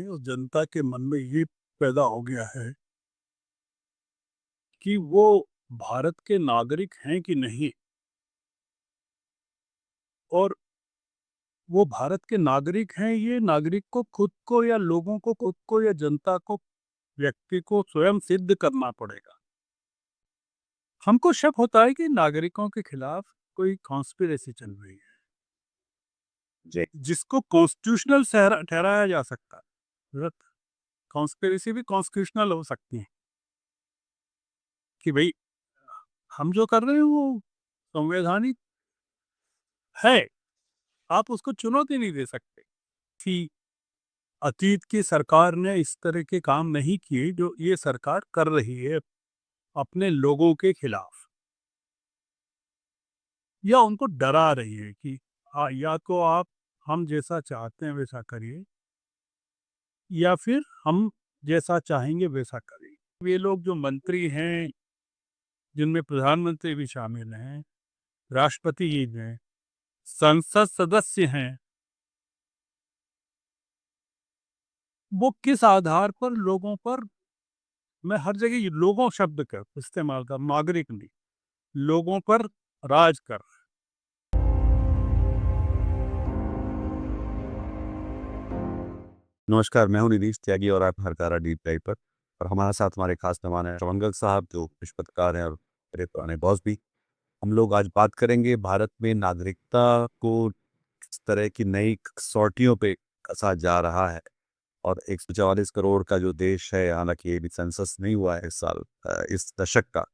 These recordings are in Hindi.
उस जनता के मन में ये पैदा हो गया है कि वो भारत के नागरिक हैं कि नहीं, और वो भारत के नागरिक हैं, ये नागरिक को खुद को या लोगों को खुद को या जनता को, व्यक्ति को स्वयं सिद्ध करना पड़ेगा। हमको शक होता है कि नागरिकों के खिलाफ कोई कॉन्स्पिरेसी चल रही है, जी। जिसको कॉन्स्टिट्यूशनल ठहराया जा सकता है। कॉन्स्पिरेसी भी कॉन्स्टिट्यूशनल हो सकती है कि भाई हम जो कर रहे हैं वो संवैधानिक है, आप उसको चुनौती नहीं दे सकते कि अतीत की सरकार ने इस तरह के काम नहीं किए जो ये सरकार कर रही है अपने लोगों के खिलाफ, या उनको डरा रही है कि या तो आप हम जैसा चाहते हैं वैसा करिए, या फिर हम जैसा चाहेंगे वैसा करिए। ये लोग जो मंत्री हैं, जिनमें प्रधानमंत्री भी शामिल हैं, राष्ट्रपति जी हैं, संसद सदस्य हैं, वो किस आधार पर लोगों पर, मैं हर जगह ये लोगों शब्द का इस्तेमाल कर, नागरिक नहीं, लोगों पर राज कर। नमस्कार, मैं हूँ निधीश त्यागी और आप हरकारा डीप डाइव पर। और हमारे साथ हमारे खास मेहमान हैं श्रवंगल साहब, जो विश्व पत्रकार हैं और मेरे पुराने बॉस भी। हम लोग आज बात करेंगे भारत में नागरिकता को किस तरह की नई कसौटियों पे कसा जा रहा है। और 144 करोड़ का जो देश है, हालांकि ये भी सेंसस नहीं हुआ है इस साल, इस दशक का,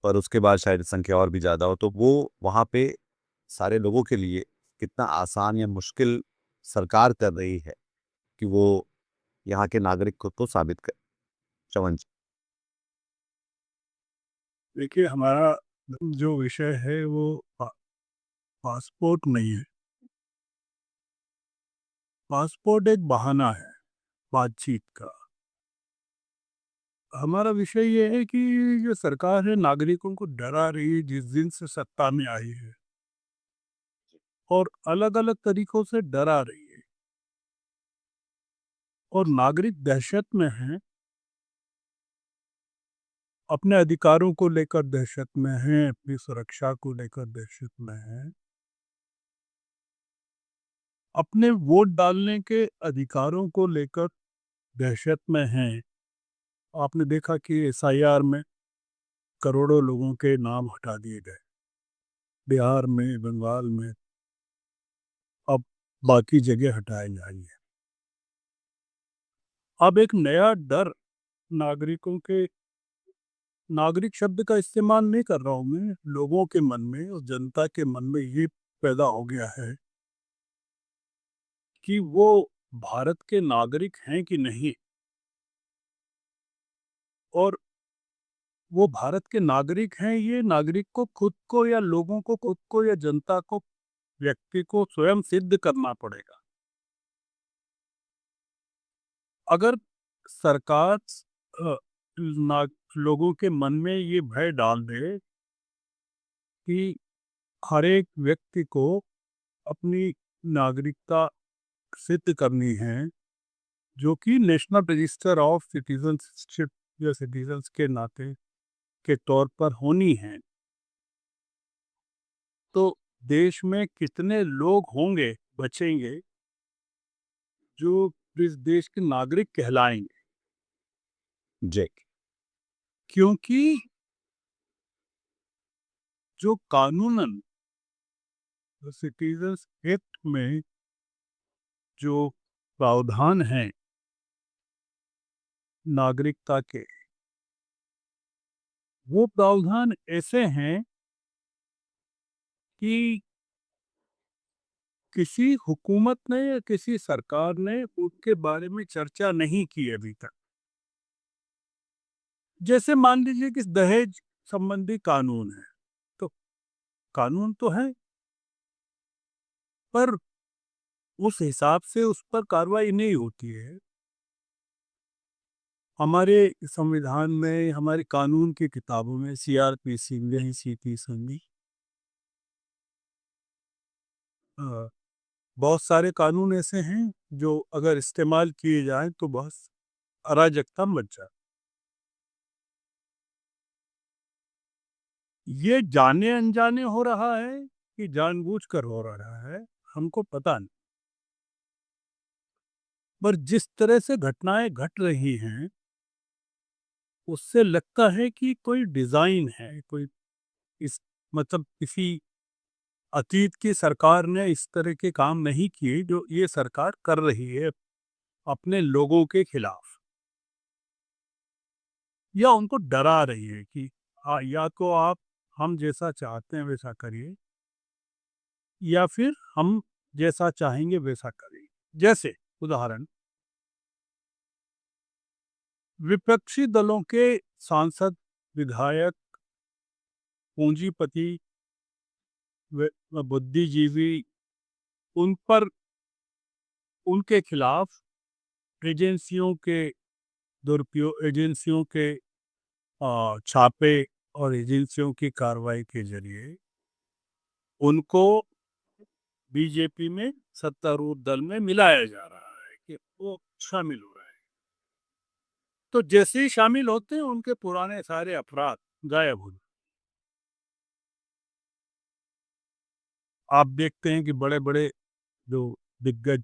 पर उसके बाद शायद संख्या और भी ज़्यादा हो, तो वो वहाँ पे सारे लोगों के लिए कितना आसान या मुश्किल सरकार कर रही है कि वो यहाँ के नागरिक खुद को साबित करें। श्रवण जी। देखिए, हमारा जो विषय है वो पासपोर्ट नहीं है। पासपोर्ट एक बहाना है बातचीत का। हमारा विषय ये है कि जो सरकार है नागरिकों को डरा रही है जिस दिन से सत्ता में आई है, और अलग अलग तरीकों से डरा रही है, और नागरिक दहशत में हैं, अपने अधिकारों को लेकर दहशत में हैं, अपनी सुरक्षा को लेकर दहशत में हैं, अपने वोट डालने के अधिकारों को लेकर दहशत में हैं। आपने देखा कि एसआईआर में करोड़ों लोगों के नाम हटा दिए गए, बिहार में, बंगाल में, अब बाकी जगह हटाए जाएंगे। अब एक नया डर नागरिकों के, नागरिक शब्द का इस्तेमाल नहीं कर रहा हूं मैं, लोगों के मन में, उस जनता के मन में ये पैदा हो गया है कि वो भारत के नागरिक हैं कि नहीं, और वो भारत के नागरिक हैं, ये नागरिक को खुद को या लोगों को खुद को या जनता को, व्यक्ति को स्वयं सिद्ध करना पड़ेगा। अगर सरकार अ, ना लोगों के मन में ये भय डाल दे कि हर एक व्यक्ति को अपनी नागरिकता सिद्ध करनी है, जो कि नेशनल रजिस्टर ऑफ सिटीजनशिप या सिटीजन्स के नाते के तौर पर होनी है, तो देश में कितने लोग होंगे, बचेंगे, जो इस देश के नागरिक कहलाएंगे। जी। क्योंकि जो कानूनन सिटीजन्स एक्ट में जो प्रावधान हैं नागरिकता के, वो प्रावधान ऐसे हैं कि किसी हुकूमत ने या किसी सरकार ने उसके बारे में चर्चा नहीं की अभी तक। जैसे मान लीजिए कि दहेज संबंधी कानून है, तो कानून तो है, पर उस हिसाब से उस पर कार्रवाई नहीं होती है। हमारे संविधान में, हमारे कानून की किताबों में, सीआरपीसी में, सीपीसी में अ, बहुत सारे कानून ऐसे हैं जो अगर इस्तेमाल किए जाएँ तो बस अराजकता मच जाए। ये जाने-अनजाने हो रहा है कि जानबूझकर हो रहा है, हमको पता नहीं। पर जिस तरह से घटनाएँ घट रही हैं, उससे लगता है कि कोई डिज़ाइन है, कोई इस मतलब किसी अतीत की सरकार ने इस तरह के काम नहीं किए जो ये सरकार कर रही है अपने लोगों के खिलाफ, या उनको डरा रही है कि या तो आप हम जैसा चाहते हैं वैसा करिए, या फिर हम जैसा चाहेंगे वैसा करिए। जैसे उदाहरण, विपक्षी दलों के सांसद, विधायक, पूंजीपति, बुद्धिजीवी, उन पर उनके खिलाफ एजेंसियों के दुरुपयोग, एजेंसियों के छापे और एजेंसियों की कार्रवाई के जरिए उनको बीजेपी में, सत्तारूढ़ दल में मिलाया जा रहा है कि वो शामिल हो रहे हैं। तो जैसे ही शामिल होते हैं उनके पुराने सारे अपराध गायब हो जाते हैं। आप देखते हैं कि बड़े-बड़े जो दिग्गज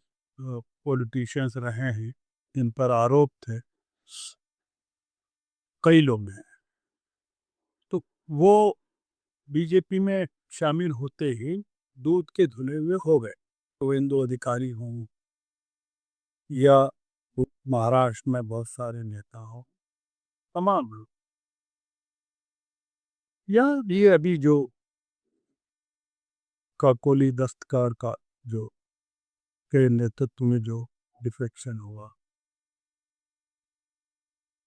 पॉलिटिशियंस रहे हैं, जिन पर आरोप थे, कई लोग हैं। तो वो बीजेपी में शामिल होते ही दूध के धुले हुए हो गए। गोविंदो अधिकारी हों या महाराष्ट्र में बहुत सारे नेता हों, तमाम लोग, या ये अभी जो काकोली दस्तकार का जो के नेतृत्व में जो डिफेक्शन हुआ,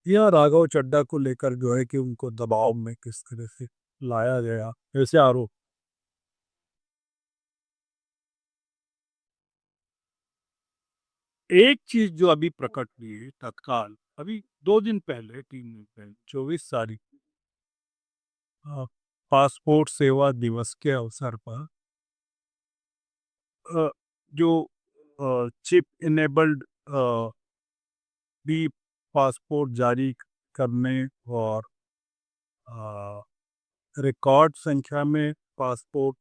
या राघव चड्ढा को लेकर जो है कि उनको दबाव में किस तरह से लाया गया, ऐसे आरोप। एक चीज जो अभी प्रकट हुई है तत्काल, अभी 2 दिन पहले, 3 दिन पहले, 24 तारीख, अ, पासपोर्ट सेवा दिवस के अवसर पर अ, जो चिप इनेबल्ड भी पासपोर्ट जारी करने और अ, रिकॉर्ड संख्या में पासपोर्ट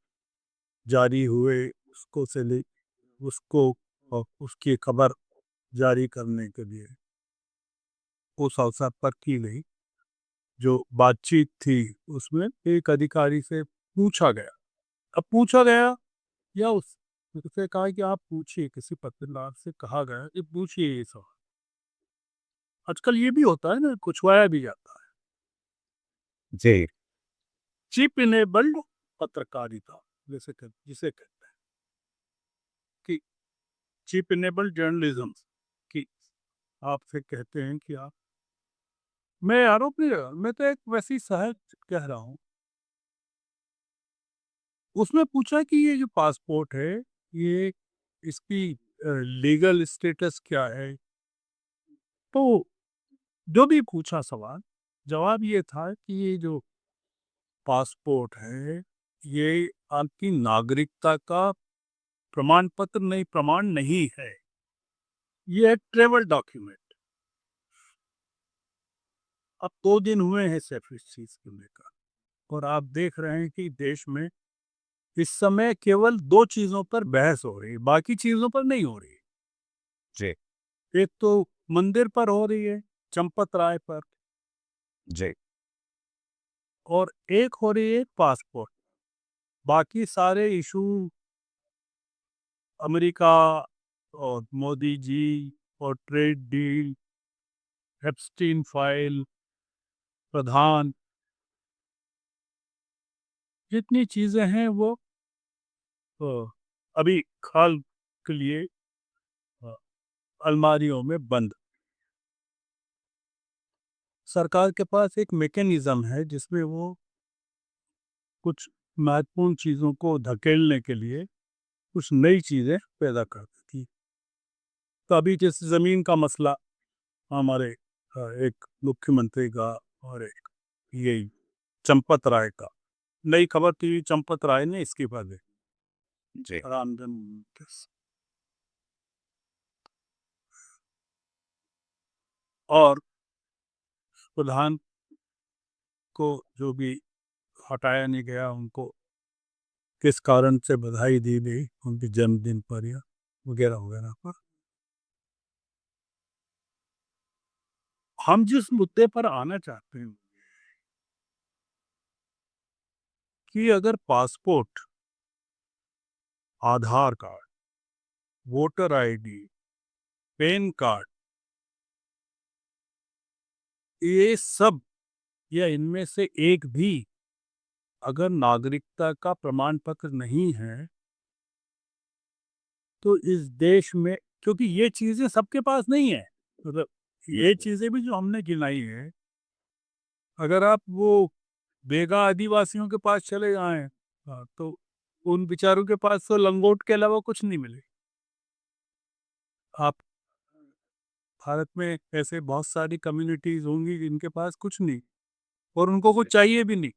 जारी हुए, उसको से ले उसको उसकी खबर जारी करने के लिए उस अवसर पर की गई जो बातचीत थी, उसमें एक अधिकारी से पूछा गया। अब पूछा गया, या उससे कहा कि आप पूछिए, किसी पत्रकार से कहा गया कि पूछिए ये सवाल। आजकल ये भी होता है ना, कुछवाया भी जाता है। जी, चिप इनेबल्ड पत्रकारिता जिसे कहते हैं कि चिप इनेबल्ड जर्नलिज्म, कि आपसे कहते हैं कि आप, मैं आरोप नहीं लगा रहा, मैं तो एक वैसी सहज कह रहा हूँ। उसमें पूछा कि ये जो पासपोर्ट है, ये इसकी लीगल स्टेटस क्या है? तो जो भी पूछा सवाल, जवाब ये था कि ये जो पासपोर्ट है, ये आपकी नागरिकता का प्रमाण पत्र नहीं, प्रमाण नहीं है। ये है ट्रैवल डॉक्यूमेंट। अब 2 दिन हुए हैं सिर्फ इस चीज़ को लेकर, और आप देख रहे हैं कि देश में इस समय केवल 2 चीज़ों पर बहस हो रही है, बाकी चीज़ों पर नहीं हो रही है। जी, एक तो मंदिर पर हो रही है, चंपत राय पर, जी, और एक हो रही है पासपोर्ट। बाकी सारे इशू अमेरिका और मोदी जी और ट्रेड डील, एप्स्टीन फाइल, प्रधान, जितनी चीज़ें हैं वो अ, अभी खाल के लिए अ, अलमारियों में बंद। सरकार के पास एक मैकेनिज़्म है जिसमें वो कुछ महत्वपूर्ण चीज़ों को धकेलने के लिए कुछ नई चीज़ें पैदा कर देती है। तो अभी जैसे ज़मीन का मसला, हमारे एक मुख्यमंत्री का और एक यही चंपत राय का, नई खबर थी, चंपत राय ने इस्तीफा दे जी, रामजन्म। और प्रधान को जो भी हटाया नहीं गया, उनको किस कारण से बधाई दी गई उनके जन्मदिन पर या वगैरह वगैरह पर। हम जिस मुद्दे पर आना चाहते हैं कि अगर passport, Aadhaar card, voter ID, PAN card, ये सब या इनमें से एक भी अगर नागरिकता का प्रमाण पत्र नहीं है, तो इस देश में, क्योंकि ये चीजें सबके पास नहीं है, मतलब ये चीजें भी जो हमने गिनाई है, अगर आप वो बेगा आदिवासियों के पास चले जाएं, तो उन बेचारों के पास तो लंगोट के अलावा कुछ नहीं मिले। आप भारत में ऐसे बहुत सारी कम्युनिटीज होंगी जिनके पास कुछ नहीं, और उनको कुछ चाहिए भी नहीं।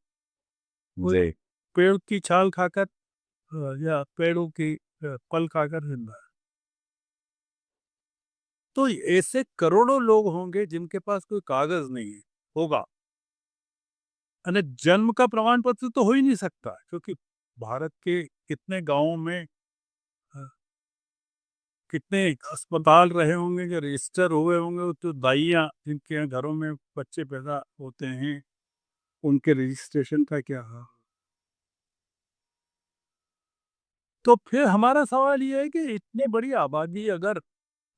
वो जी। पेड़ की छाल खाकर या पेड़ों की फल खाकर जिंदा है। तो ऐसे करोड़ों लोग होंगे जिनके पास कोई कागज नहीं है, होगा। अरे जन्म का प्रमाण पत्र तो हो ही नहीं सकता, क्योंकि भारत के कितने गांवों में अ, कितने अस्पताल रहे होंगे जो रजिस्टर हुए होंगे, तो दाइयाँ जिनके यहाँ घरों में बच्चे पैदा होते हैं, उनके रजिस्ट्रेशन का क्या हाल। तो फिर हमारा सवाल ये है कि इतनी बड़ी आबादी अगर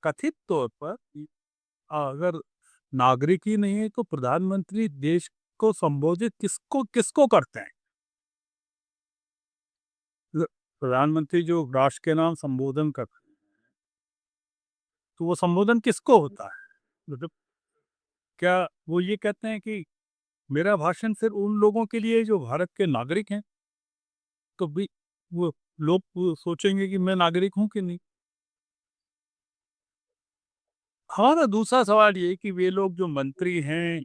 कथित तौर पर अगर नागरिक ही नहीं है, तो प्रधानमंत्री देश को संबोधित किसको किसको करते हैं? ल- प्रधानमंत्री जो राष्ट्र के नाम संबोधन करते हैं, तो वो संबोधन किसको होता है? मतलब क्या वो ये कहते हैं कि मेरा भाषण सिर्फ उन लोगों के लिए जो भारत के नागरिक हैं? तो भी वो लोग वो सोचेंगे कि मैं नागरिक हूं कि नहीं। हमारा दूसरा सवाल ये है कि वे लोग जो मंत्री हैं,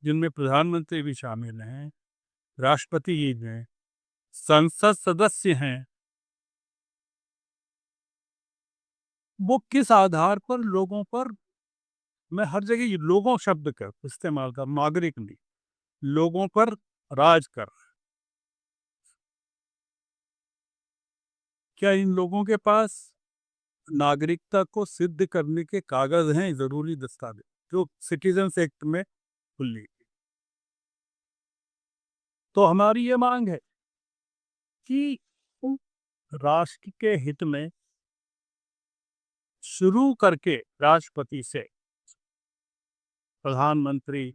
जिनमें प्रधानमंत्री भी शामिल हैं, राष्ट्रपति जी हैं, संसद सदस्य हैं, वो किस आधार पर लोगों पर, मैं हर जगह ये लोगों शब्द का इस्तेमाल कर, नागरिक नहीं, लोगों पर राज कर रहे हैं। क्या इन लोगों के पास नागरिकता को सिद्ध करने के कागज हैं, जरूरी दस्तावेज जो सिटीजन्स एक्ट में खुली? तो हमारी ये मांग है कि राष्ट्र के हित में शुरू करके राष्ट्रपति से प्रधानमंत्री,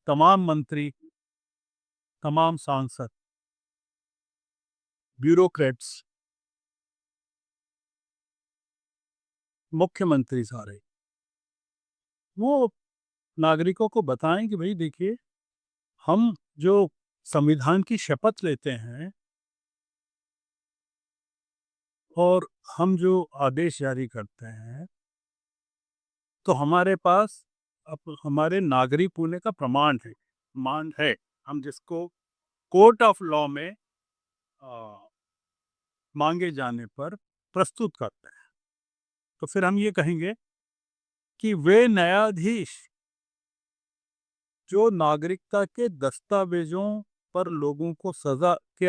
तमाम मंत्री, तमाम सांसद, ब्यूरोक्रेट्स, मुख्यमंत्री सारे, वो नागरिकों को बताएं कि भाई देखिए, हम जो संविधान की शपथ लेते हैं और हम जो आदेश जारी करते हैं, तो हमारे पास अब हमारे नागरिक होने का प्रमाण है, हम जिसको कोर्ट ऑफ लॉ में आ, मांगे जाने पर प्रस्तुत करते हैं। तो फिर हम ये कहेंगे कि वे न्यायाधीश जो नागरिकता के दस्तावेजों पर लोगों को सजा के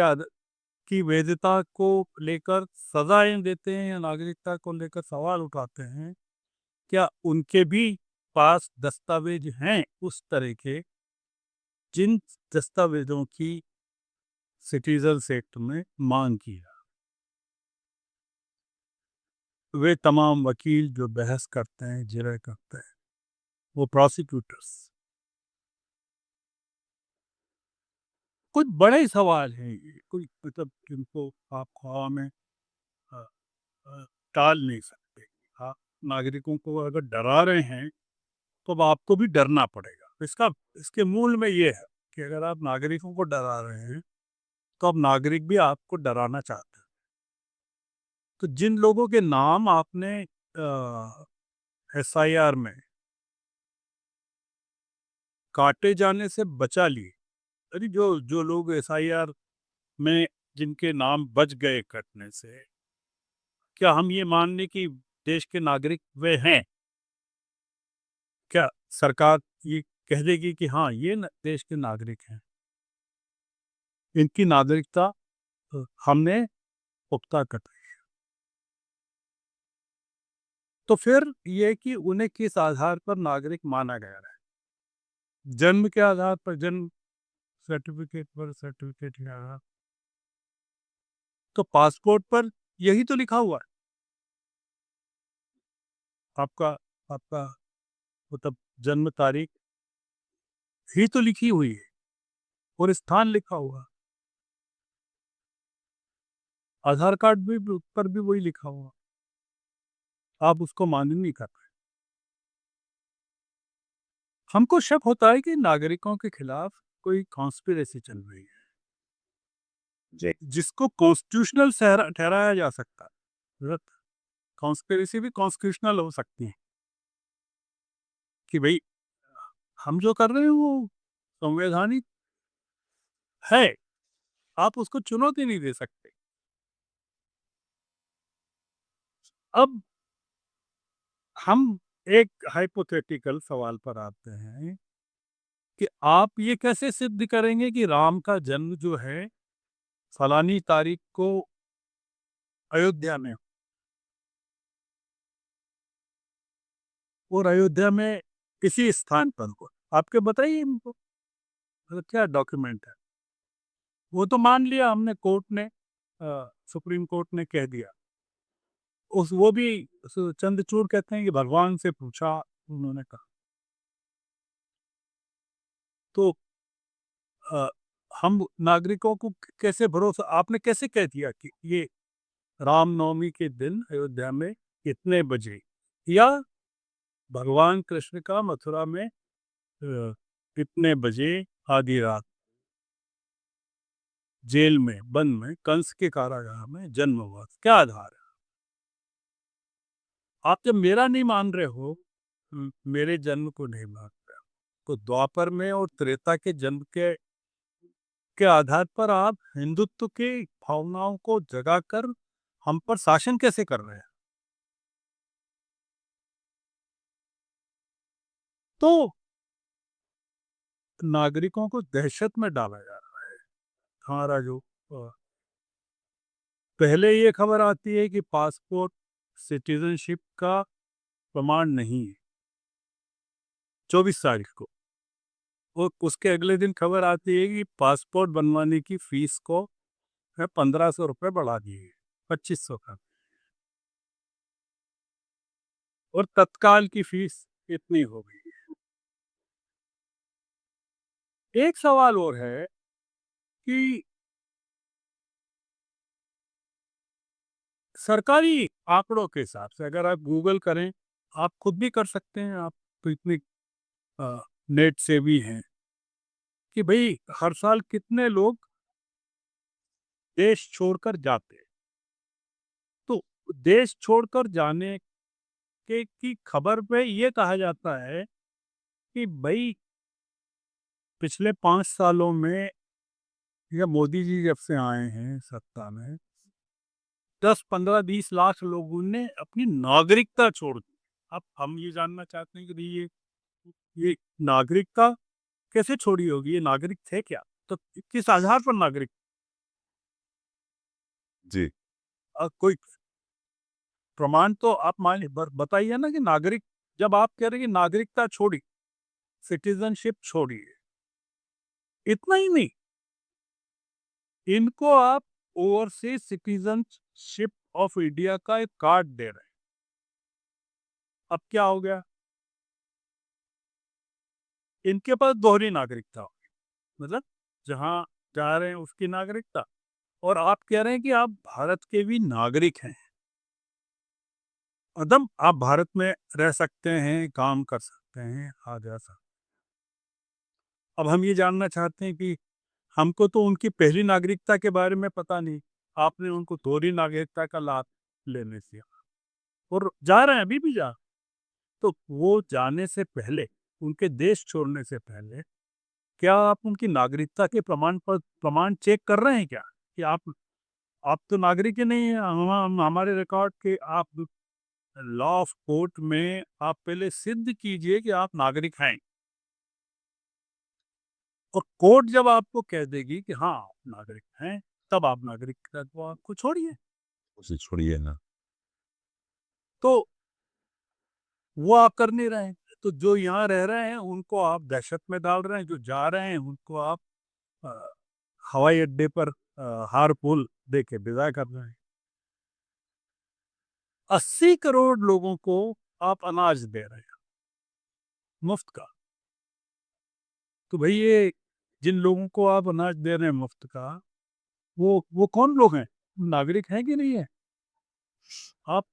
की वैधता को लेकर सजाएं देते हैं या नागरिकता को लेकर सवाल उठाते हैं, क्या उनके भी पास दस्तावेज हैं उस तरह के जिन दस्तावेजों की सिटीजन्स एक्ट में मांग की है? वे तमाम वकील जो बहस करते हैं, जिरह करते हैं, वो प्रोसिक्यूटर्स, कुछ बड़े सवाल हैं ये, कोई मतलब जिनको आप हवा में अ, अ, टाल नहीं सकते। आप नागरिकों को अगर डरा रहे हैं, तो अब आपको भी डरना पड़ेगा। इसका इसके मूल में ये है कि अगर आप नागरिकों को डरा रहे हैं, तो अब नागरिक भी आपको डराना चाहते हैं। तो जिन लोगों के नाम आपने एसआईआर में काटे जाने से बचा लिए, अरे जो जो लोग एसआईआर में जिनके नाम बच गए कटने से, क्या हम ये मान लें कि देश के नागरिक वे हैं। क्या सरकार ये कह देगी कि हाँ, ये न देश के नागरिक हैं, इनकी नागरिकता हमने पुख्ता कर दी। तो फिर ये कि उन्हें किस आधार पर नागरिक माना गया है? जन्म के आधार पर, जन्म सर्टिफ़िकेट पर, सर्टिफ़िकेट के आधार, तो पासपोर्ट पर यही तो लिखा हुआ है। आपका आपका मतलब जन्म तारीख ही तो लिखी हुई है और स्थान लिखा हुआ है। आधार कार्ड भी पर भी वही लिखा हुआ। आप उसको मान्य नहीं कर रहे। हमको शक होता है कि नागरिकों के खिलाफ कोई कॉन्स्पिरेसी चल रही है, जी। जिसको कॉन्स्टिट्यूशनल ठहराया जा सकता है। कॉन्स्पिरेसी भी कॉन्स्टिट्यूशनल हो सकती है कि भाई हम जो कर रहे हैं वो संवैधानिक है, आप उसको चुनौती नहीं दे सकते। अब हम एक हाइपोथेटिकल सवाल पर आते हैं कि आप ये कैसे सिद्ध करेंगे कि राम का जन्म जो है फलानी तारीख को अयोध्या में, और अयोध्या में किसी स्थान पर हो? आपके बताइए इनको, मतलब क्या डॉक्यूमेंट है? वो तो मान लिया हमने, कोर्ट ने सुप्रीम कोर्ट ने कह दिया। उस वो भी चंद्रचूड़ कहते हैं कि भगवान से पूछा, उन्होंने कहा। तो अ, हम नागरिकों को कैसे भरोसा, आपने कैसे कह दिया कि ये रामनवमी के दिन अयोध्या में इतने बजे, या भगवान कृष्ण का मथुरा में इतने बजे आधी रात जेल में बंद में कंस के कारागार में जन्म हुआ? क्या आधार है? आप जब मेरा नहीं मान रहे हो, मेरे जन्म को नहीं मान रहे हो, तो द्वापर में और त्रेता के जन्म के आधार पर आप हिंदुत्व की भावनाओं को जगाकर हम पर शासन कैसे कर रहे हैं? तो नागरिकों को दहशत में डाला जा रहा है। हमारा जो पहले ये खबर आती है कि पासपोर्ट सिटीजनशिप का प्रमाण नहीं है, 24 तारीख को, और उसके अगले दिन खबर आती है कि पासपोर्ट बनवाने की फीस को 1500 रुपये बढ़ा दिए, 2500 का, और तत्काल की फीस इतनी हो गई। एक सवाल और है कि सरकारी आंकड़ों के हिसाब से अगर आप गूगल करें, आप खुद भी कर सकते हैं, आप तो इतने नेट सेवी हैं, कि भाई हर साल कितने लोग देश छोड़कर जाते हैं। तो देश छोड़कर जाने के की खबर पे ये कहा जाता है कि भाई पिछले 5 सालों में, या मोदी जी जब से आए हैं सत्ता में, 10, 15, 20 लाख लोगों ने अपनी नागरिकता छोड़ दी। अब हम ये जानना चाहते हैं कि भाई ये नागरिकता कैसे छोड़ी होगी? ये नागरिक थे क्या? तो किस आधार पर नागरिक? जी। कोई प्रमाण तो आप मान बताइए ना कि नागरिक, जब आप कह रहे हैं कि नागरिकता छोड़ी, सिटीजनशिप छोड़ी है, इतना ही नहीं, इनको आप ओवरसीज सिटीजनशिप ऑफ इंडिया का एक कार्ड दे रहे हैं। अब क्या हो गया? इनके पास दोहरी नागरिकता होगी, मतलब जहाँ जा रहे हैं उसकी नागरिकता, और आप कह रहे हैं कि आप भारत के भी नागरिक हैं। मतलब आप भारत में रह सकते हैं, काम कर सकते हैं, आ जा सकते। अब हम ये जानना चाहते हैं कि हमको तो उनकी पहली नागरिकता के बारे में पता नहीं, आपने उनको दोहरी नागरिकता का लाभ लेने दिया, और जा रहे हैं, अभी भी जा रहे हैं। तो वो जाने से पहले, उनके देश छोड़ने से पहले, क्या आप उनकी नागरिकता के प्रमाण चेक कर रहे हैं क्या? कि आप तो नागरिक ही नहीं हैं, हमारे रिकॉर्ड के आप लॉ ऑफ कोर्ट में आप पहले सिद्ध कीजिए कि आप नागरिक हैं, और कोर्ट जब आपको कह देगी कि हाँ आप नागरिक हैं, तब आप नागरिकता को आपको छोड़िए। उसे छोड़िए ना। तो वो आप कर नहीं रहे हैं। तो जो यहाँ रह रहे हैं उनको आप दहशत में डाल रहे हैं, जो जा रहे हैं उनको आप अ, हवाई अड्डे पर हार फूल दे के विदा कर रहे हैं। 80 करोड़ लोगों को आप अनाज दे रहे हैं, मुफ्त का। तो भाई ये जिन लोगों को आप अनाज दे रहे हैं मुफ्त का, वो कौन लोग हैं? नागरिक हैं कि नहीं है? आप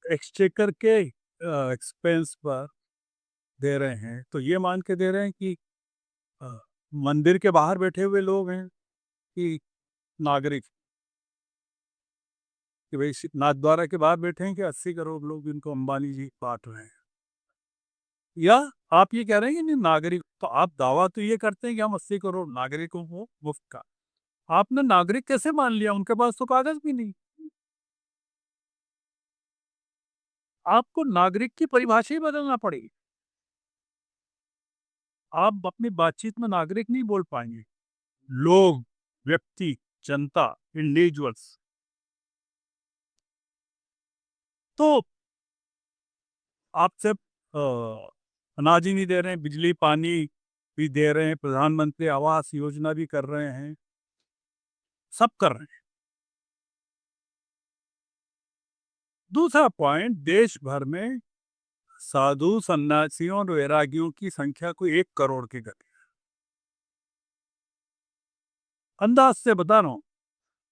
एक्सचेकर के एक्सपेंस पर दे रहे हैं, तो ये मान के दे रहे हैं कि अ, मंदिर के बाहर बैठे हुए लोग हैं कि नागरिक, कि भाई नाथद्वारा के बाहर बैठे हैं कि 80 करोड़ लोग जिनको अंबानी जी बांट रहे हैं? या आप ये कह रहे हैं कि नहीं नागरिक, तो आप दावा तो ये करते हैं कि हम 80 करोड़ नागरिकों को मुफ्त का, आपने नागरिक कैसे मान लिया? उनके पास तो कागज भी नहीं। आपको नागरिक की परिभाषा ही बदलना पड़ेगी। आप अपनी बातचीत में नागरिक नहीं बोल पाएंगे। लोग, व्यक्ति, जनता, इंडिविजुअल्स। तो आप सिर्फ अनाज ही नहीं दे रहे हैं, बिजली पानी भी दे रहे हैं, प्रधानमंत्री आवास योजना भी कर रहे हैं, सब कर रहे हैं। दूसरा पॉइंट, देश भर में साधु सन्यासियों और वैरागियों की संख्या कोई 1 करोड़ की गति। अंदाज से बता रहा हूँ,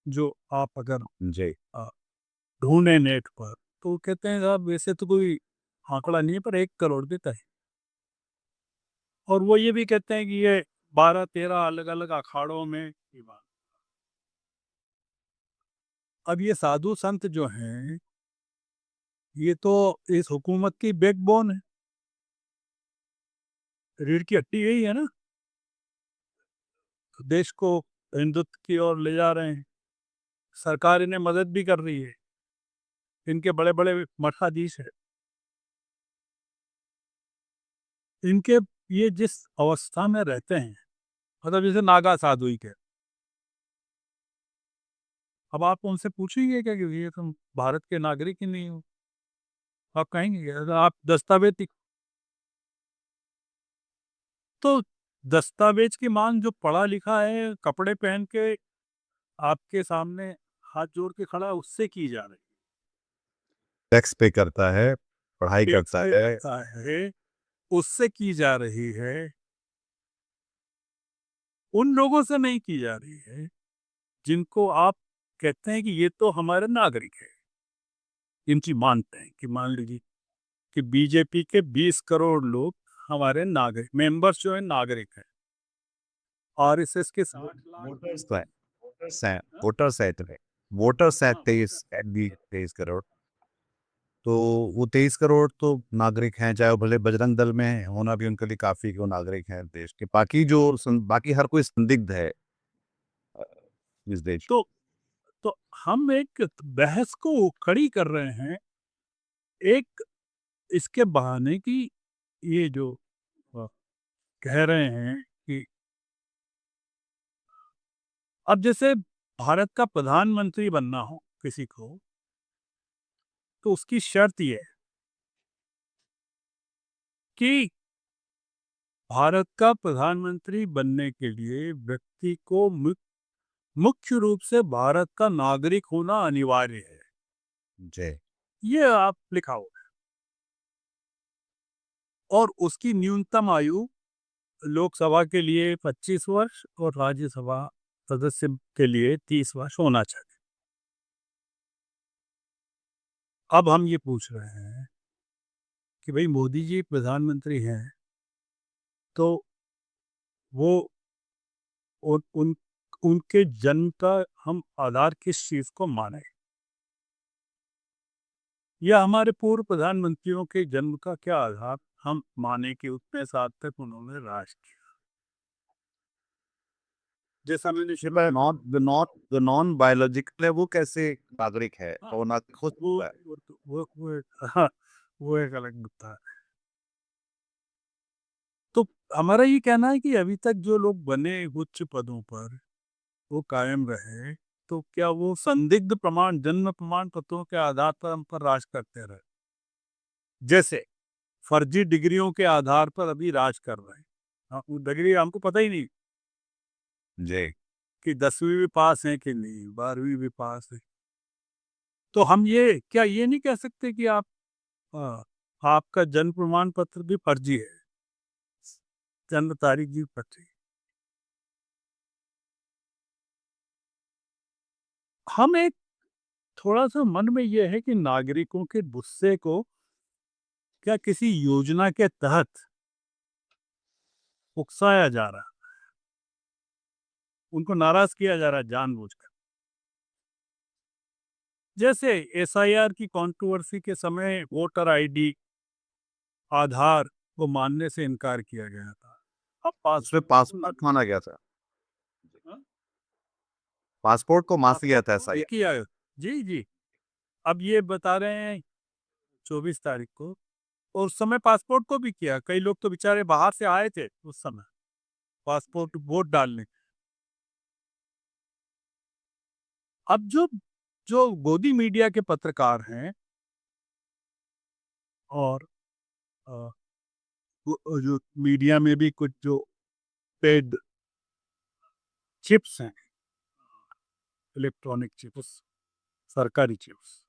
जो आप अगर जी। अ, ढूंढे नेट पर, तो वो कहते हैं साहब वैसे तो कोई आंकड़ा नहीं है पर 1 करोड़ देता है। और वो ये भी कहते हैं कि ये 12-13 अलग अलग अखाड़ों में विवाद। अब ये साधु संत जो हैं, ये तो इस हुकूमत की बैकबोन है, रीढ़ की हड्डी यही है ना। देश को हिंदुत्व की ओर ले जा रहे हैं, सरकार इन्हें मदद भी कर रही है, इनके बड़े बड़े मठाधीश है, इनके ये जिस अवस्था में रहते हैं, मतलब जैसे नागा साधु ही के। अब आप उनसे पूछेंगे क्या कि ये तुम भारत के नागरिक ही नहीं हो? आप कहेंगे क्या? अगर आप दस्तावेज तो दस्तावेज की मांग जो पढ़ा लिखा है, कपड़े पहन के आपके सामने हाथ जोड़ के खड़ा है, उससे की जा रही टैक्स पे करता है, पढ़ाई है। करता है। करता है, उससे की जा रही है, उन लोगों से नहीं की जा रही है जिनको आप कहते हैं कि ये तो हमारे नागरिक है। इनकी मानते हैं कि मान लीजिए कि बीजेपी के 20 करोड़ लोग हमारे नागरिक मेंबर्स जो है नागरिक हैं। आरएसएस के 60 लाख वोटर्स तो है, वोटर्स हैं, हाँ, वोटर्स हैं इतने, वोटर्स हैं हाँ, 23 23 करोड़। तो वो 23 करोड़ तो नागरिक हैं, चाहे वो भले बजरंग दल में होना भी उनके लिए काफी कि वो नागरिक हैं देश के। बाकी जो बाकी हर कोई संदिग्ध है अ, इस देश। तो तो हम एक बहस को खड़ी कर रहे हैं, एक इसके बहाने कि ये जो अ, कह रहे हैं कि अब जैसे भारत का प्रधानमंत्री बनना हो किसी को, तो उसकी शर्त ये है कि भारत का प्रधानमंत्री बनने के लिए व्यक्ति को मुख्य रूप से भारत का नागरिक होना अनिवार्य है। जी। ये आप लिखा हो, और उसकी न्यूनतम आयु लोकसभा के लिए 25 वर्ष और राज्यसभा सदस्य के लिए 30 वर्ष होना चाहिए। अब हम ये पूछ रहे हैं कि भाई मोदी जी प्रधानमंत्री हैं, तो वो उन उनके जन्म का हम आधार किस चीज को माने, या हमारे पूर्व प्रधानमंत्रियों के जन्म का क्या आधार हम माने कि उतने साल तक उन्होंने राज किया? जैसा मैंने ये शुरू में द नॉन बायोलॉजिकल है, वो कैसे नागरिक है? हाँ, तो वो नागरिक हो वो सकता है। हाँ, वो एक अलग मुद्दा है। तो हमारा ये कहना है कि अभी तक जो लोग बने उच्च पदों पर, वो कायम रहे, तो क्या वो संदिग्ध प्रमाण, जन्म प्रमाण पत्रों के आधार पर हम पर राज करते रहे? जैसे फर्जी डिग्रियों के आधार पर अभी राज कर रहे हैं। वो डिग्री हमको पता ही नहीं जी, कि 10वीं भी पास है कि नहीं, 12वीं भी पास है। तो हम ये क्या ये नहीं कह सकते कि आप आपका जन्म प्रमाण पत्र भी फर्जी है, जन्म तारीख भी फर्जी। हम एक थोड़ा-सा मन में ये है कि नागरिकों के गुस्से को क्या किसी योजना के तहत उकसाया जा रहा है, उनको नाराज़ किया जा रहा है जानबूझकर। जैसे एसआईआर की कंट्रोवर्सी के समय वोटर आईडी, आधार को मानने से इनकार किया गया था। अब उसमें पासपोर्ट माना गया था। पासपोर्ट को माफ किया था ऐसा ये ही। किया है। जी, जी। अब ये बता रहे हैं 24 तारीख को, और उस समय पासपोर्ट को भी किया। कई लोग तो बेचारे बाहर से आए थे उस समय, पासपोर्ट वोट डालने। अब जो जो गोदी मीडिया के पत्रकार हैं और अ, जो मीडिया में भी कुछ जो पेड चिप्स हैं, इलेक्ट्रॉनिक चिप्स, सरकारी चिप्स,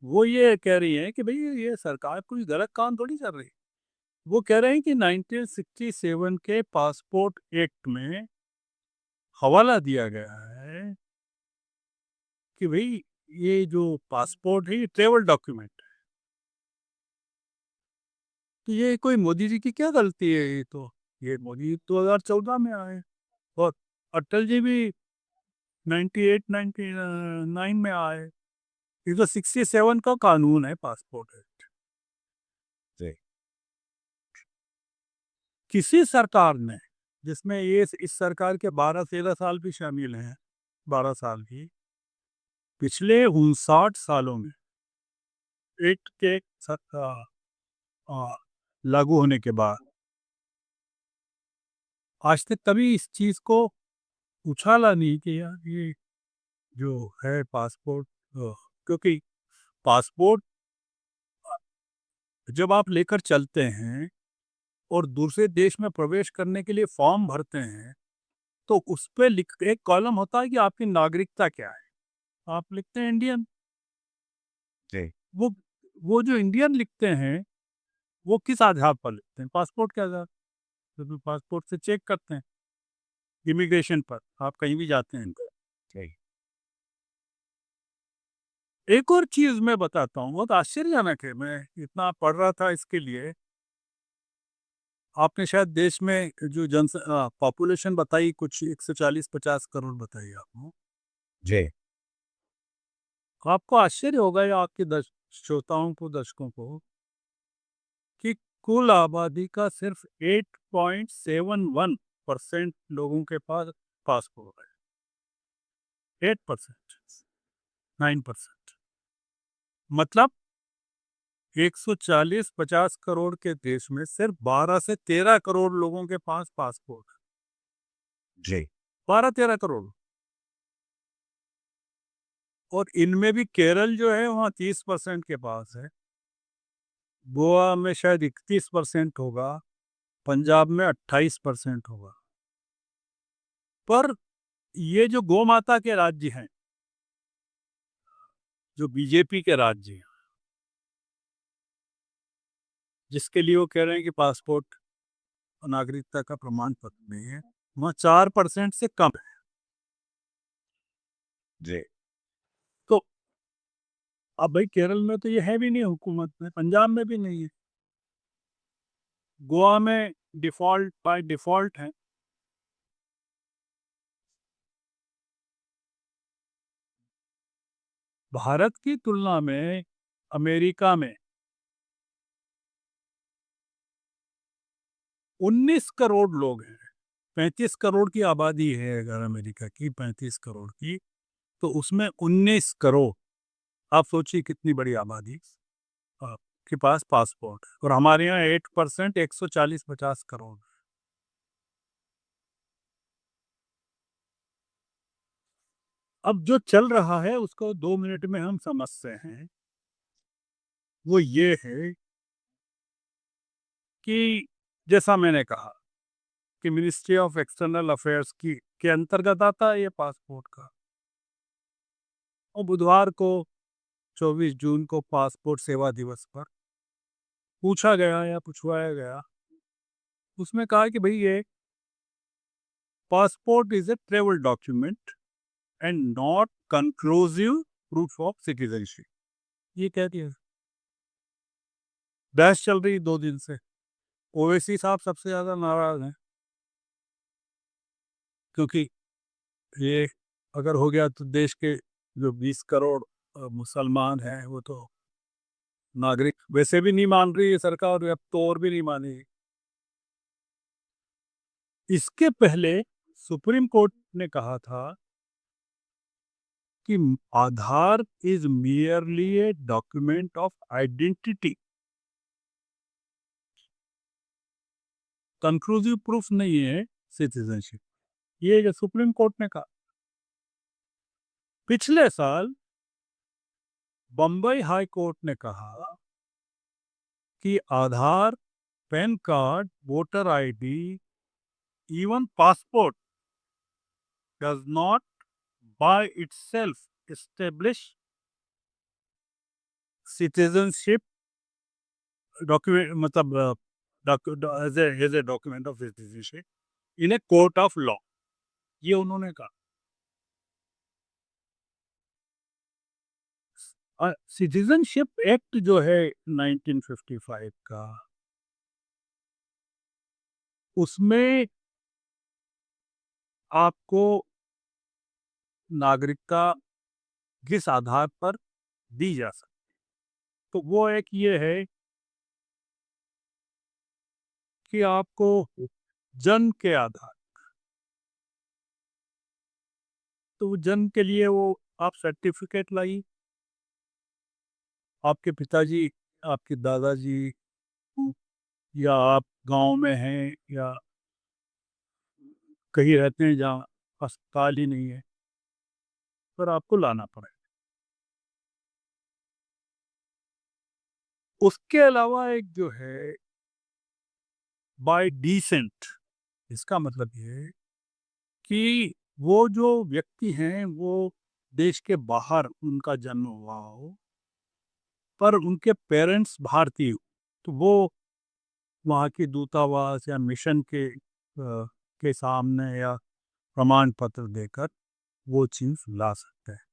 वो ये कह रही हैं कि भई ये सरकार कोई गलत काम थोड़ी कर रही है। वो कह रहे हैं कि 1967 के पासपोर्ट एक्ट में हवाला दिया गया है कि भई ये जो पासपोर्ट है ये ट्रैवल डॉक्यूमेंट है। तो ये कोई मोदी जी की क्या गलती है ये तो? ये मोदी 2014 में आए और अटल जी भी 98 99 में आए। ये तो 67 का कानून है पासपोर्ट एक्ट। जी, किसी सरकार ने, जिसमें ये इस सरकार के 12-13 साल भी शामिल हैं, 12 साल भी, पिछले 59 सालों में एक्ट के लागू होने के बाद आज तक कभी इस चीज़ को उछाला नहीं कि यार ये जो है पासपोर्ट, क्योंकि पासपोर्ट जब आप लेकर चलते हैं और दूसरे देश में प्रवेश करने के लिए फॉर्म भरते हैं, तो उस पे लिख एक कॉलम होता है कि आपकी नागरिकता क्या है? आप लिखते हैं इंडियन। जी, वो वो जो इंडियन लिखते हैं, वो किस आधार पर लिखते हैं? पासपोर्ट के आधार, क्योंकि पासपोर्ट से चेक करते हैं, इमिग्रेशन पर, आप कहीं भी जाते हैं। जी, एक और चीज़ मैं बताता हूँ, बहुत आश्चर्यजनक है, मैं इतना पढ़ रहा था इसके लिए। आपने शायद देश में जो पॉपुलेशन बताई कुछ 140-50 करोड़ बताई आपने। जी, आपको आश्चर्य होगा या आपके श्रोताओं को, दर्शकों को, कि कुल आबादी का सिर्फ 8.71% लोगों के पास पासपोर्ट है। 8%, 9%। मतलब 140-50 करोड़ के देश में सिर्फ 12 से 13 करोड़ लोगों के पास पासपोर्ट है। जी, 12-13 करोड़। और इनमें भी केरल जो है वहाँ 30% के पास है। गोवा में शायद 31% होगा, पंजाब में 28% होगा। पर ये जो गौ माता के राज्य हैं, जो बीजेपी के राज्य हैं, जिसके लिए वो कह रहे हैं कि पासपोर्ट नागरिकता का प्रमाण पत्र नहीं है, वहाँ 4% से कम है। जी, तो अब भाई केरल में तो ये है भी नहीं हुकूमत में, पंजाब में भी नहीं है, गोवा में डिफ़ॉल्ट बाय डिफ़ॉल्ट है। भारत की तुलना में अमेरिका में 19 करोड़ लोग हैं। 35 करोड़ की आबादी है अगर अमेरिका की, 35 करोड़ की, तो उसमें 19 करोड़, आप सोचिए कितनी बड़ी आबादी। के पास पासपोर्ट है और हमारे यहाँ 8% 140-50 करोड़। अब जो चल रहा है उसको 2 मिनट में हम समझते हैं। वो ये है कि जैसा मैंने कहा कि मिनिस्ट्री ऑफ एक्सटर्नल अफेयर्स की के अंतर्गत आता है ये पासपोर्ट का। और बुधवार को 24 जून को पासपोर्ट सेवा दिवस पर पूछा गया या पूछवाया गया, उसमें कहा कि भाई ये passport is a travel document and not conclusive proof of citizenship. ये कह दिया। बहस चल रही 2 दिन से। ओवैसी साहब सबसे ज्यादा नाराज हैं क्योंकि ये अगर हो गया तो देश के जो 20 करोड़ मुसलमान हैं वो तो नागरिक वैसे भी नहीं मान रही है सरकार, अब तो और भी नहीं मानेगी। इसके पहले सुप्रीम कोर्ट ने कहा था कि Aadhaar is merely a document of identity, conclusive proof नहीं है सिटीजनशिप। ये जो सुप्रीम कोर्ट ने कहा। पिछले साल बम्बई हाई कोर्ट ने कहा कि Aadhaar, PAN card, voter ID, even passport does not by itself establish citizenship document, मतलब as a document of citizenship in a court of law. ये उन्होंने कहा। सिटीजनशिप एक्ट जो है 1955 का, उसमें आपको नागरिकता किस आधार पर दी जा सकती, तो वो एक ये है कि आपको जन्म के आधार, तो वो जन्म के लिए वो आप सर्टिफिकेट लाई, आपके पिताजी, आपके दादाजी, या आप गांव में हैं या कहीं रहते हैं जहाँ अस्पताल ही नहीं है, पर आपको लाना पड़ेगा। उसके अलावा एक जो है बाय डिसेंट, इसका मतलब ये है कि वो जो व्यक्ति हैं वो देश के बाहर उनका जन्म हुआ हो पर उनके पेरेंट्स भारतीय हो, तो वो वहाँ की दूतावास या मिशन के सामने या प्रमाण पत्र देकर वो चीज ला सकते हैं।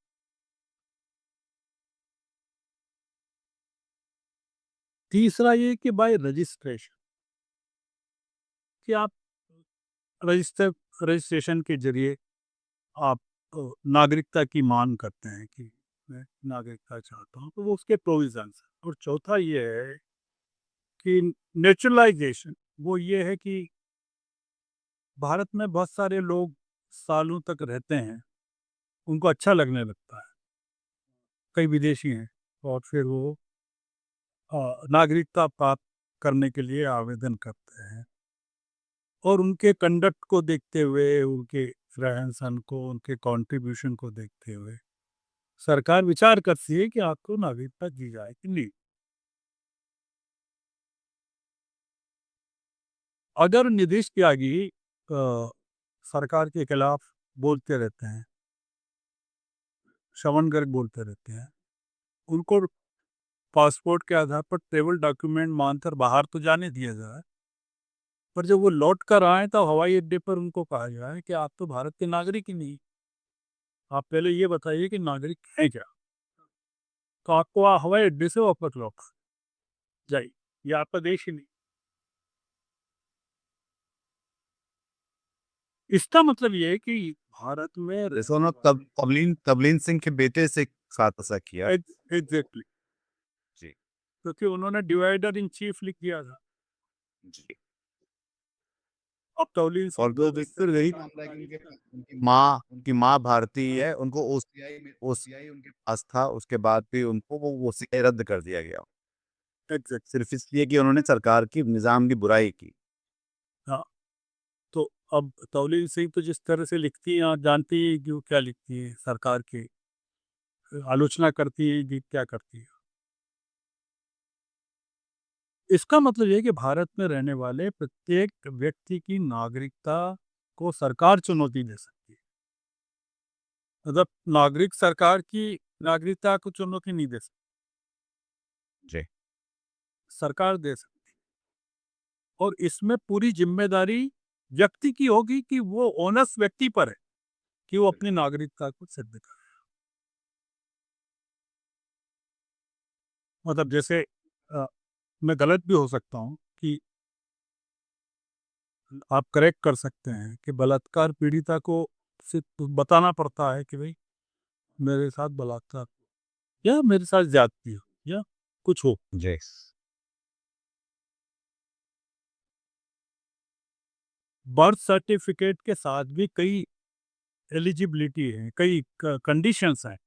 तीसरा ये कि बाय रजिस्ट्रेशन, कि आप रजिस्टर रजिस्ट्रेशन के जरिए आप नागरिकता की मांग करते हैं कि मैं नागरिकता चाहता हूँ, तो वो उसके प्रोविजंस हैं। और चौथा ये है कि नेचुरलाइजेशन, वो ये है कि भारत में बहुत सारे लोग सालों तक रहते हैं, उनको अच्छा लगने लगता है, कई विदेशी हैं, और फिर वो नागरिकता प्राप्त करने के लिए आवेदन करते हैं, और उनके कंडक्ट को देखते हुए, उनके रहन सहन को, उनके कंट्रीब्यूशन को देखते हुए सरकार विचार करती है कि आपको नागरिकता दी जाए कि नहीं। अगर नीतीश त्यागी सरकार के खिलाफ बोलते रहते हैं, श्रवण गर्ग बोलते रहते हैं, उनको पासपोर्ट के आधार पर ट्रेवल डॉक्यूमेंट मानकर बाहर तो जाने दिया जाए, पर जब वो लौट कर आए तो हवाई अड्डे पर उनको कहा जाए कि आप तो भारत के नागरिक ही नहीं, आप पहले ये बताइए कि नागरिक हैं क्या, तो आपको हवाई अड्डे से वापस लौट जाइए, ये आपका देश ही नहीं। इसका मतलब ये है कि भारत में रिसोना तब तबलीन तबलीन सिंह के बेटे से साथ ऐसा किया। एग्जैक्टली, जी। क्योंकि उन्होंने डिवाइडर इन चीफ लिख दिया था। जी। अब तौलीन और दो व्यक्ति यही मामला है कि उनकी माँ भारतीय है, उनको ओसीआई उनके पास था, उसके बाद भी उनको वो ओसीआई रद्द कर दिया गया। एग्ज़ैक्ट सिर्फ़ इसलिए कि उन्होंने सरकार की निज़ाम की बुराई की। हाँ, तो अब तौलीन सिंह तो जिस तरह से लिखती हैं, आप जानती हैं कि वो क्या लिखती हैं सरकार की, आलोचना करती हैं कि क्या करती हैं। इसका मतलब ये है कि भारत में रहने वाले प्रत्येक व्यक्ति की नागरिकता को सरकार चुनौती दे सकती है। मतलब नागरिक सरकार की नागरिकता को चुनौती नहीं दे सकती, जी, सरकार दे सकती है। और इसमें पूरी ज़िम्मेदारी व्यक्ति की होगी कि वो ओनस व्यक्ति पर है कि वो अपनी नागरिकता को सिद्ध करे। मतलब जैसे मैं गलत भी हो सकता हूँ कि आप करेक्ट कर सकते हैं कि बलात्कार पीड़िता को सिर्फ़ बताना पड़ता है कि भई मेरे साथ बलात्कार या मेरे साथ ज़्यादती हो या कुछ हो। जी, बर्थ सर्टिफ़िकेट के साथ भी कई एलिजिबिलिटी है, कई क कंडीशंस हैं।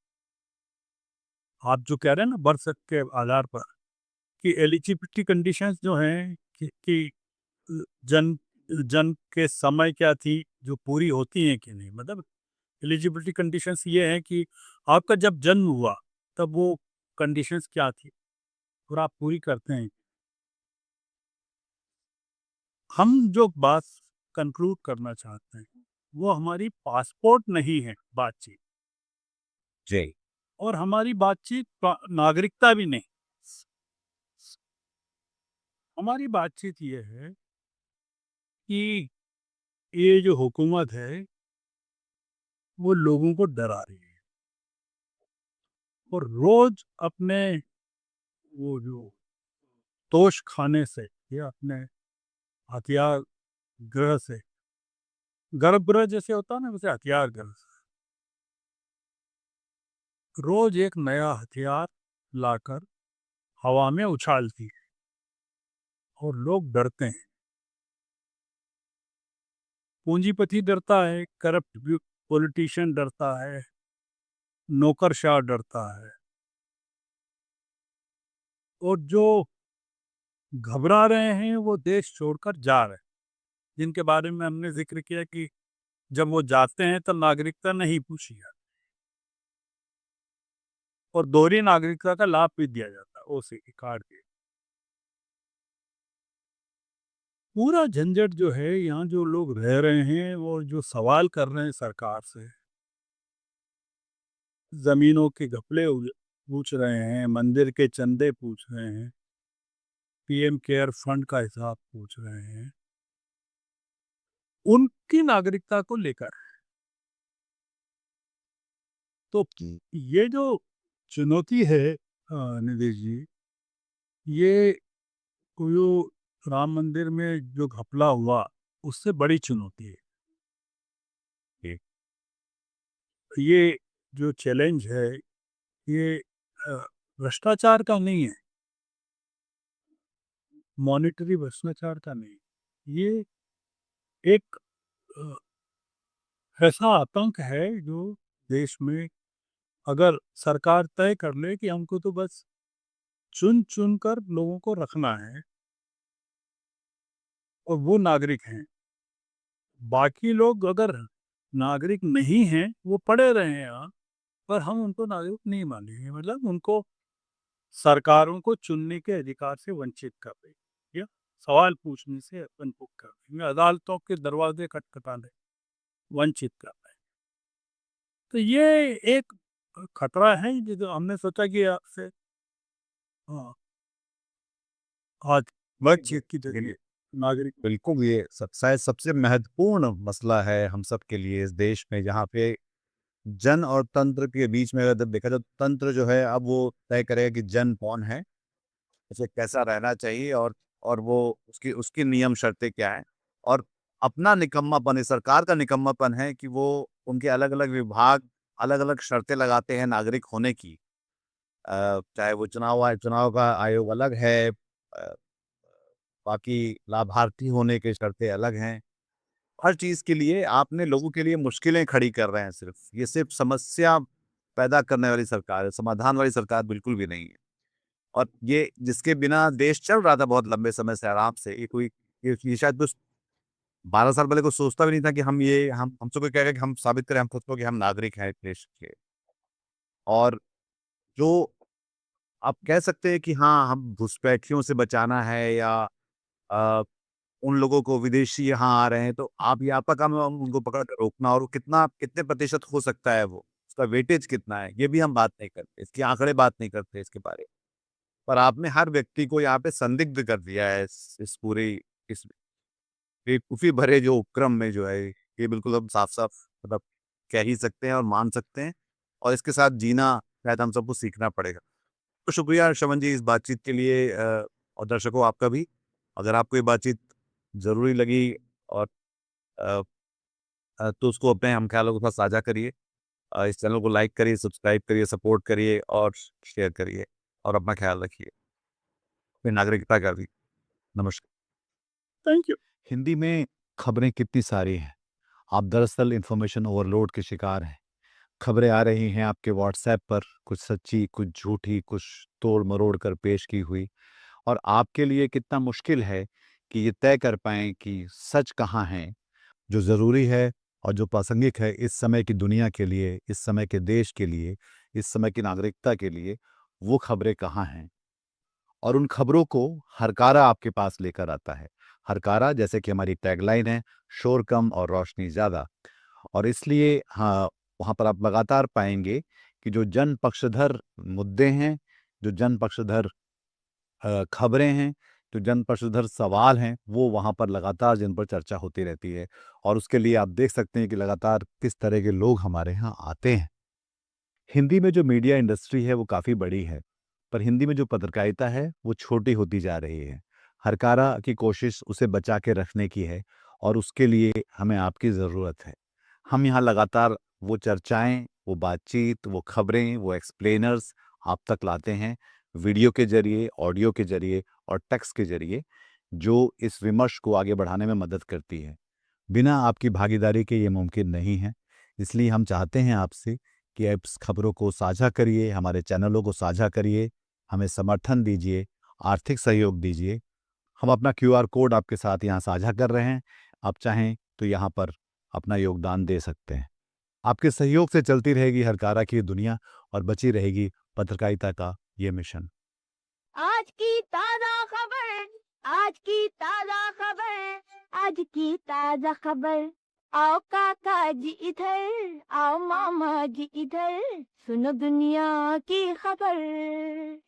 आप जो कह रहे हैं ना बर्थ सर्ट के आधार पर कि एलिजिबिलिटी कंडीशंस जो हैं कि अ, जन्म जन्म के समय क्या थी, जो पूरी होती हैं कि नहीं। मतलब एलिजिबिलिटी कंडीशंस ये हैं कि आपका जब जन्म हुआ, तब वो कंडीशंस क्या थी और आप पूरी करते हैं। हम जो बात कंक्लूड करना चाहते हैं, वो हमारी पासपोर्ट नहीं है बातचीत जी, और हमारी बातचीत नागरिकता भी नहीं। हमारी बातचीत ये है कि ये जो हुकूमत है, वो लोगों को डरा रही है और रोज अपने वो जो तोश खाने से या अपने हथियार गृह से, गर्भगृह जैसे होता है ना, वैसे हथियार गृह से रोज एक नया हथियार लाकर हवा में उछालती है और लोग डरते हैं। पूंजीपति डरता है, करप्ट पॉलिटिशियन डरता है, नौकरशाह डरता है और जो घबरा रहे हैं वो देश छोड़कर जा रहे हैं, जिनके बारे में हमने जिक्र किया कि जब वो जाते हैं तो नागरिकता नहीं पूछी जाती और दोहरी नागरिकता का लाभ भी दिया जाता है ओसी कार्ड के। पूरा झंझट जो है, यहाँ जो लोग रह रहे हैं और जो सवाल कर रहे हैं सरकार से, जमीनों के घपले पूछ रहे हैं, मंदिर के चंदे पूछ रहे हैं, पीएम केयर फंड का हिसाब पूछ रहे हैं, उनकी नागरिकता को लेकर। तो जी, ये जो चुनौती है निधि जी, ये जो राम मंदिर में जो घपला हुआ, उससे बड़ी चुनौती है। जी, ये जो चैलेंज है, ये भ्रष्टाचार का नहीं है, मॉनेटरी भ्रष्टाचार का नहीं है। ये एक अ, ऐसा आतंक है जो देश में अगर सरकार तय कर ले कि हमको तो बस चुन-चुन कर लोगों को रखना है और वो नागरिक हैं। बाकी लोग अगर नागरिक नहीं हैं, वो पड़े रहे हैं यहाँ, पर हम उनको नागरिक नहीं मानेंगे। मतलब उनको सरकारों को चुनने के अधिकार से वंचित कर देंगे या सवाल पूछने से वंचित कर देंगे, अदालतों के दरवाजे खटखटाने वंचित कर रहे हैं। तो ये एक खतरा है जो हमने सोचा कि आपसे हाँ, आज बातचीत की लेकिन जरिए नागरिक बिल्कुल ये शायद सबसे महत्वपूर्ण मसला है हम सब के लिए इस देश में, जहाँ पे जन और तंत्र के बीच में अगर देखा जाए तो तंत्र जो है अब वो तय करेगा कि जन कौन है, उसे कैसा रहना चाहिए और वो उसकी उसकी नियम शर्तें क्या हैं। और अपना निकम्मापन, इस सरकार का निकम्मापन है कि वो उनके अलग-अलग विभाग अलग-अलग शर्तें लगाते हैं नागरिक होने की। चाहे वो चुनाव का आयोग अलग है, बाकी लाभार्थी होने के शर्तें अलग हैं। हर चीज़ के लिए आपने लोगों के लिए मुश्किलें खड़ी कर रहे हैं सिर्फ़। ये सिर्फ़ समस्या पैदा करने वाली सरकार है, समाधान वाली सरकार बिल्कुल भी नहीं है। और ये जिसके बिना देश चल रहा था बहुत लंबे समय से आराम से, ये शायद कुछ 12 साल पहले कुछ सोचता भी नहीं था कि हम हमसे कोई कहेगा कि हम साबित करें हम खुद को कि हम नागरिक हैं इस देश के। और जो आप कह सकते हैं कि हाँ, हम घुसपैठियों से बचाना है या अ, उन लोगों को विदेशी यहाँ आ रहे हैं, तो आप ये आपका काम है उनको पकड़ कर रोकना, और वो कितने प्रतिशत हो सकता है वो, उसका वेटेज कितना है, ये भी हम बात नहीं करते, इसके आंकड़े बात नहीं करते इसके बारे में। पर आपने हर व्यक्ति को यहाँ पे संदिग्ध कर दिया है इस पूरी इस बेवकूफ़ी भरे जो उपक्रम में जो है, ये बिल्कुल हम साफ-साफ मतलब कह ही सकते हैं और मान सकते हैं, और इसके साथ जीना शायद हम सबको सीखना पड़ेगा। तो शुक्रिया शवन जी इस बातचीत के लिए, और दर्शकों आपका भी। अगर आपको ये बातचीत ज़रूरी लगी और अ तो उसको अपने हमख़्यालों के साथ साझा करिए। इस चैनल को लाइक करिए, सब्सक्राइब करिए, सपोर्ट करिए और शेयर करिए, और अपना ख़्याल रखिए। अपनी नागरिकता का भी। नमस्कार। Thank you. हिंदी में खबरें कितनी सारी हैं। आप दरअसल इन्फॉर्मेशन ओवरलोड के शिकार हैं। खबरें आ रही हैं आपके व्हाट्सएप पर, कुछ सच्ची, कुछ झूठी, कुछ तोड़-मरोड़ कर पेश की हुई, और आपके लिए कितना मुश्किल है कि ये तय कर पाएँ कि सच कहाँ है, जो ज़रूरी है और जो प्रासंगिक है इस समय की दुनिया के लिए, इस समय के देश के लिए, इस समय की नागरिकता के लिए, वो खबरें कहाँ हैं। और उन खबरों को हरकारा आपके पास लेकर आता है। हरकारा जैसे कि हमारी टैगलाइन है, शोर कम और रोशनी ज़्यादा। और इसलिए हाँ, वहाँ पर आप लगातार पाएँगे कि जो जन पक्षधर मुद्दे हैं, जो जन पक्षधर खबरें हैं, जो जन पक्षधर सवाल हैं, वो वहाँ पर लगातार जिन पर चर्चा होती रहती है। और उसके लिए आप देख सकते हैं कि लगातार किस तरह के लोग हमारे यहाँ आते हैं। हिंदी में जो मीडिया इंडस्ट्री है वो काफ़ी बड़ी है, पर हिंदी में जो पत्रकारिता है वो छोटी होती जा रही है। हरकारा की कोशिश उसे बचा के रखने की है, और उसके लिए हमें आपकी ज़रूरत है। हम यहाँ लगातार वो चर्चाएँ, वो बातचीत, वो खबरें, वो एक्सप्लेनर्स आप तक लाते हैं, वीडियो के ज़रिए, ऑडियो के ज़रिए और टेक्स्ट के ज़रिए, जो इस विमर्श को आगे बढ़ाने में मदद करती है। बिना आपकी भागीदारी के ये मुमकिन नहीं है। इसलिए हम चाहते हैं आपसे कि आप इस खबरों को साझा करिए, हमारे चैनलों को साझा करिए, हमें समर्थन दीजिए, आर्थिक सहयोग दीजिए। हम अपना क्यूआर कोड आपके साथ यहाँ साझा कर रहे हैं। आप चाहें तो यहाँ पर अपना योगदान दे सकते हैं। आपके सहयोग से चलती रहेगी हरकारा की दुनिया, और बची रहेगी पत्रकारिता का ये मिशन। आज की ताजा खबर, आज की ताजा खबर, आज की ताजा खबर। आओ काका जी इधर, आओ मामा जी इधर, सुनो दुनिया की खबर।